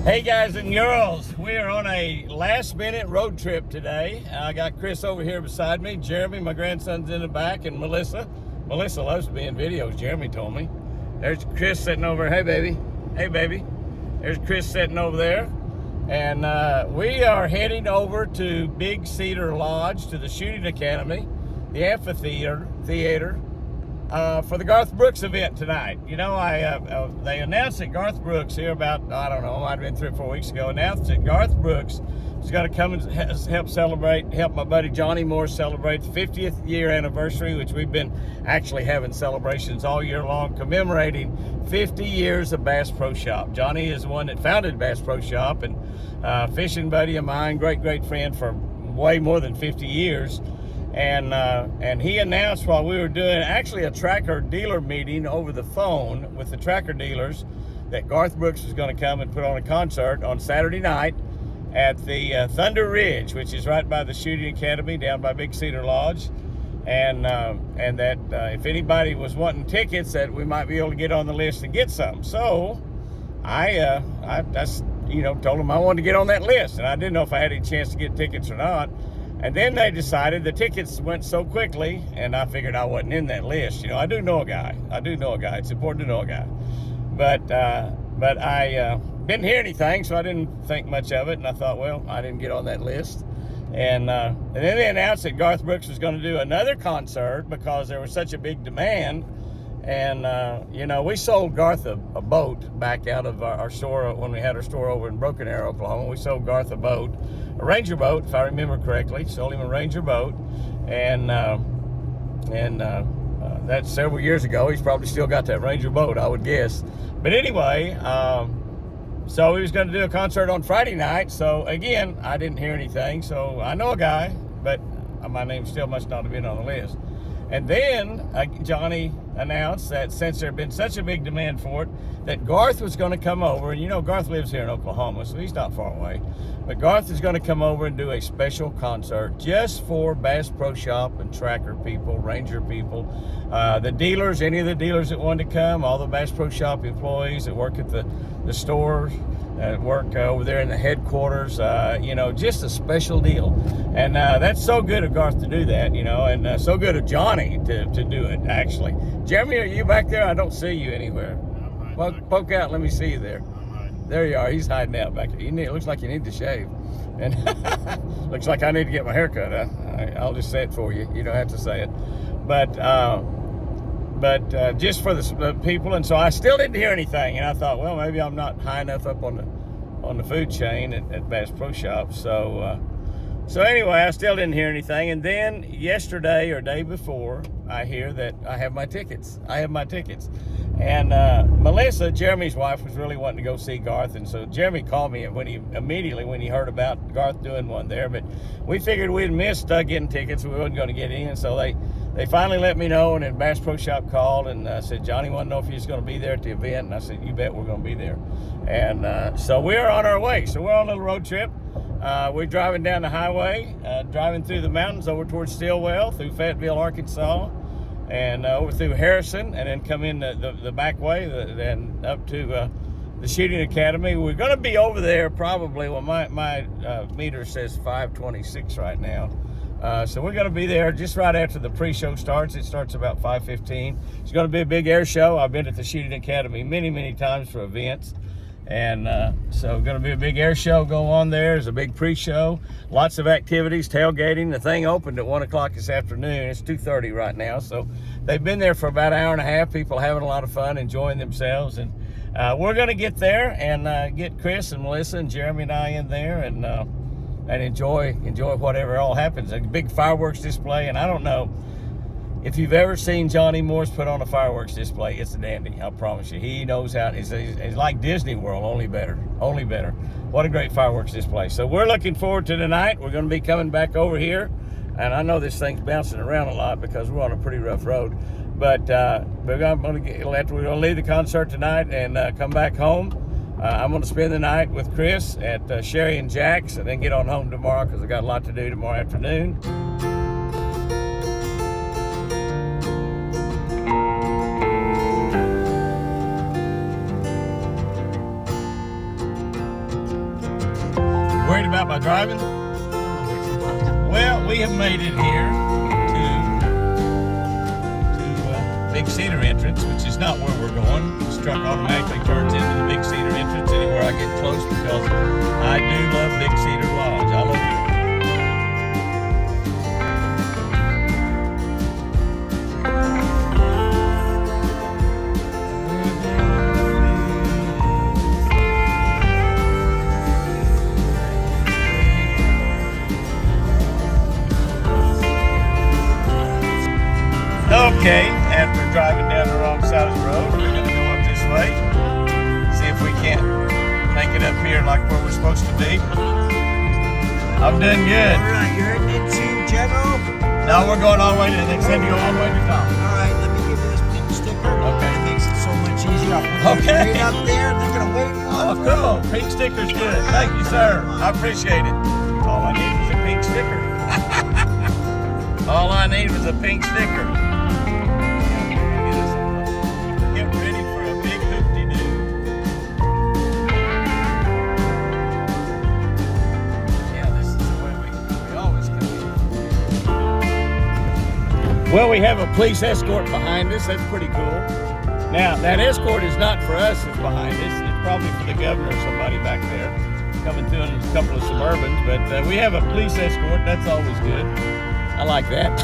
Hey guys and girls, we are on a last minute road trip today. I got Chris over here beside me, Jeremy, my grandson's in the back, and Melissa. Melissa loves to be in videos, Jeremy told me. There's Chris sitting over, hey baby, hey baby. There's Chris sitting over there. And we are heading over to Big Cedar Lodge, to the Shooting Academy, the amphitheater, for the Garth Brooks event tonight. You know, they announced that Garth Brooks here about, I don't know, it might have been 3 or 4 weeks ago, announced that Garth Brooks is going to come and help my buddy Johnny Moore celebrate the 50th year anniversary, which we've been actually having celebrations all year long, commemorating 50 years of Bass Pro Shop. Johnny is the one that founded Bass Pro Shop, and fishing buddy of mine, great friend for way more than 50 years. And he announced while we were doing actually a tracker dealer meeting over the phone with the tracker dealers that Garth Brooks was going to come and put on a concert on Saturday night at the Thunder Ridge, which is right by the Shooting Academy down by Big Cedar Lodge. And that if anybody was wanting tickets, that we might be able to get on the list and get some. So I told them I wanted to get on that list, and I didn't know if I had any chance to get tickets or not. And then they decided the tickets went so quickly, and I figured I wasn't in that list. You know, I do know a guy. It's important to know a guy. But I didn't hear anything, so I didn't think much of it. And I thought, well, I didn't get on that list. And then they announced that Garth Brooks was going to do another concert because there was such a big demand. And, we sold Garth a boat back out of our store when we had our store over in Broken Arrow, Oklahoma. We sold Garth a boat, a Ranger boat, if I remember correctly. Sold him a Ranger boat. And that's several years ago. He's probably still got that Ranger boat, I would guess. But anyway, so he was going to do a concert on Friday night. So, again, I didn't hear anything. So I know a guy, but my name still must not have been on the list. And then Johnny announced that since there had been such a big demand for it, that Garth was going to come over. And you know, Garth lives here in Oklahoma, so he's not far away. But Garth is going to come over and do a special concert just for Bass Pro Shop and tracker people, Ranger people, the dealers, any of the dealers that wanted to come, all the Bass Pro Shop employees that work at the stores, work over there in the headquarters, just a special deal. And that's so good of Garth to do that, and so good of Johnny to do it, actually. Jeremy, are you back there? I don't see you anywhere. Well, poke out, let me see you there. There you are. He's hiding out back there. It looks like you need to shave. And looks like I need to get my hair cut. I'll just say it for you. You don't have to say it. But just for the people. And so I still didn't hear anything. And I thought, well, maybe I'm not high enough up on the food chain at Bass Pro Shop. So anyway, I still didn't hear anything. And then yesterday or day before, I hear that I have my tickets. And Melissa, Jeremy's wife, was really wanting to go see Garth. And so Jeremy called me immediately when he heard about Garth doing one there. But we figured we'd missed getting tickets. We wasn't going to get in. So they finally let me know. And then Bass Pro Shop called and said, Johnny wanted to know if he was going to be there at the event. And I said, you bet we're going to be there. And so we're on our way. So we're on a little road trip. We're driving down the highway, driving through the mountains over towards Stillwell, through Fayetteville, Arkansas, and over through Harrison, and then come in the back way and up to the Shooting Academy. We're going to be over there probably, well, my meter says 5:26 right now. So we're going to be there just right after the pre-show starts. It starts about 5:15. It's going to be a big air show. I've been at the Shooting Academy many times for events. And so going to be a big air show go on there. There's a big pre-show, lots of activities, tailgating. The thing opened at 1 o'clock this afternoon. It's 2:30 right now. So they've been there for about an hour and a half. People having a lot of fun, enjoying themselves. And we're going to get there and get Chris and Melissa and Jeremy and I in there and enjoy whatever all happens. A big fireworks display. And I don't know if you've ever seen Johnny Moore's put on a fireworks display, it's a dandy, I promise you. He knows how. It's like Disney World, only better. What a great fireworks display. So we're looking forward to tonight. We're going to be coming back over here. And I know this thing's bouncing around a lot because we're on a pretty rough road. But we're going to leave the concert tonight and come back home. I'm going to spend the night with Chris at Sherry and Jack's and then get on home tomorrow because I got a lot to do tomorrow afternoon. driving? Well, we have made it here to Big Cedar entrance, which is not where we're going. This truck automatically turns into the Big Cedar entrance anywhere I get close because I do love Big Cedar Lodge. I love it. Okay, after driving down the wrong side of the road, we're going to go up this way. See if we can't make it up here like where we're supposed to be. I'm doing good. All right, you're heading into General? No, we're going all the way to the NextGen to go all the way to the top. All right, let me give you this pink sticker. Okay. It makes it so much easier. I'll put it Okay. right up there. They're going to wait. Oh, cool. Pink sticker's good. Thank you, sir. I appreciate it. All I need was a pink sticker. All I need was a pink sticker. Get ready for a big hoop-de-doo. Yeah, this is the way we always come in. Well, we have a police escort behind us. That's pretty cool. Now, that escort is not for us, it's behind us. It's probably for the governor or somebody back there coming through in a couple of Suburbans. But we have a police escort. That's always good. I like that.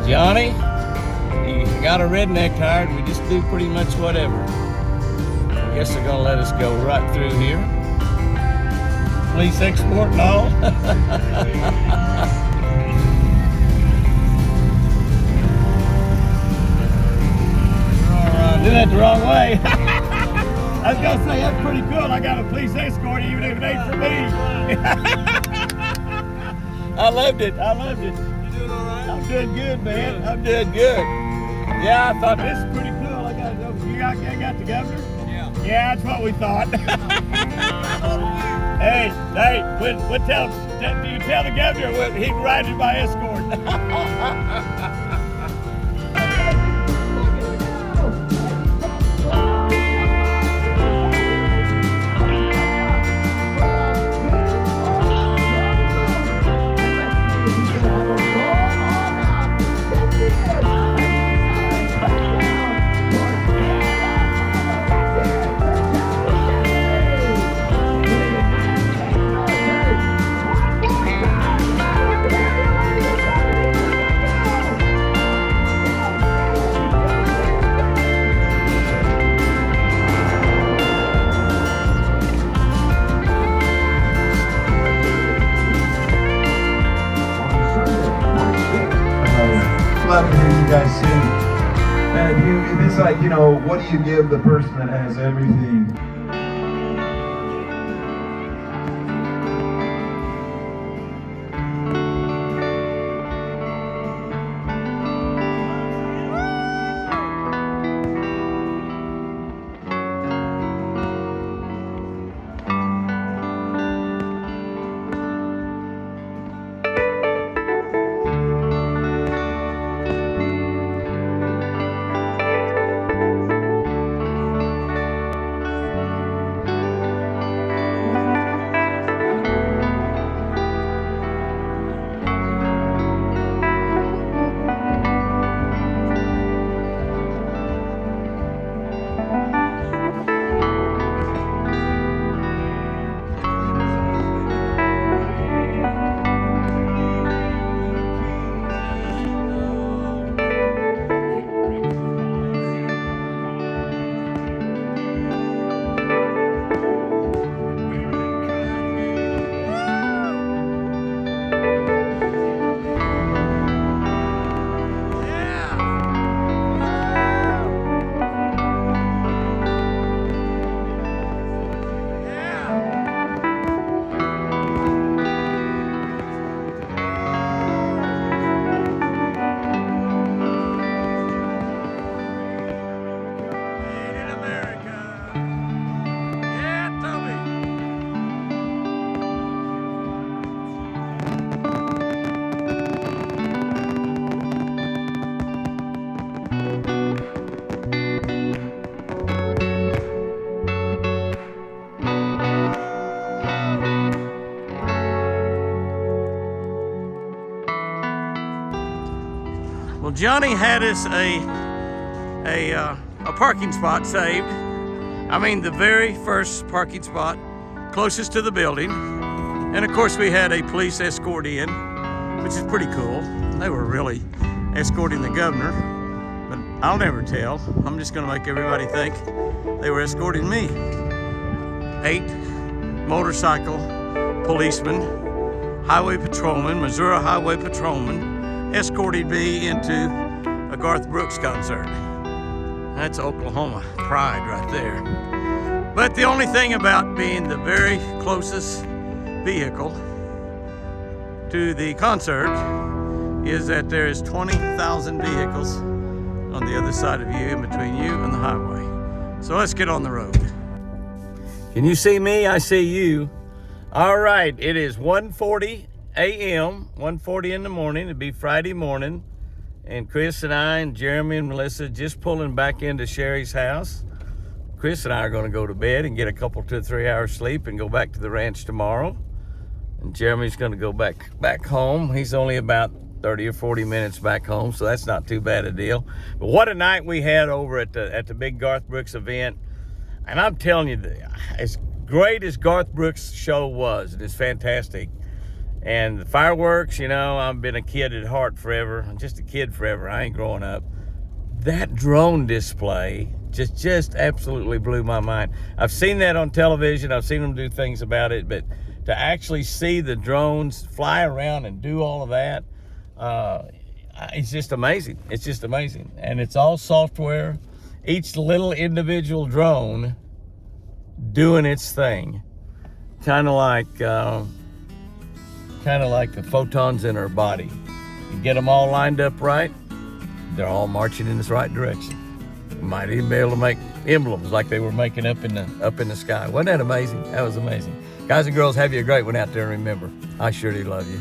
Johnny, you got a redneck card. We just do pretty much whatever. I guess they're gonna let us go right through here. Police escort and all. Did that the wrong way. I was gonna say that's pretty cool. I got a police escort even if it ain't for me. I loved it. I loved it. You doing all right? I'm doing good, man. I'm doing good. Yeah, I thought this is pretty cool. I got the governor? Yeah. Yeah, that's what we thought. Hey, do you tell the governor he can ride in my escort? Love to hear you guys sing. And it's like, what do you give the person that has everything? Well, Johnny had us a parking spot saved. I mean, the very first parking spot closest to the building. And of course, we had a police escort in, which is pretty cool. They were really escorting the governor, but I'll never tell. I'm just gonna make everybody think they were escorting me. 8 motorcycle policemen, highway patrolmen, Missouri highway patrolmen, escorted me into a Garth Brooks concert. That's Oklahoma pride right there. But the only thing about being the very closest vehicle to the concert is that there is 20,000 vehicles on the other side of you, in between you and the highway. So let's get on the road. Can you see me? I see you. All right, it is 1:40 a.m., 1:40 in the morning. It'd be Friday morning. And Chris and I and Jeremy and Melissa just pulling back into Sherry's house. Chris and I are going to go to bed and get a couple 2 or 3 hours sleep and go back to the ranch tomorrow. And Jeremy's going to go back home. He's only about 30 or 40 minutes back home, so that's not too bad a deal. But what a night we had over at the big Garth Brooks event. And I'm telling you, as great as Garth Brooks' show was, it is fantastic. And the fireworks, you know, I've been a kid at heart forever. I'm just a kid forever. I ain't growing up. That drone display just absolutely blew my mind. I've seen that on television. I've seen them do things about it, but to actually see the drones fly around and do all of that, it's just amazing. It's just amazing. And it's all software. Each little individual drone doing its thing. Kind of like the photons in our body. You get them all lined up right, they're all marching in this right direction. You might even be able to make emblems like they were making up in the sky. Wasn't that amazing? That was amazing. Guys and girls, have you a great one out there, and remember, I sure do love you.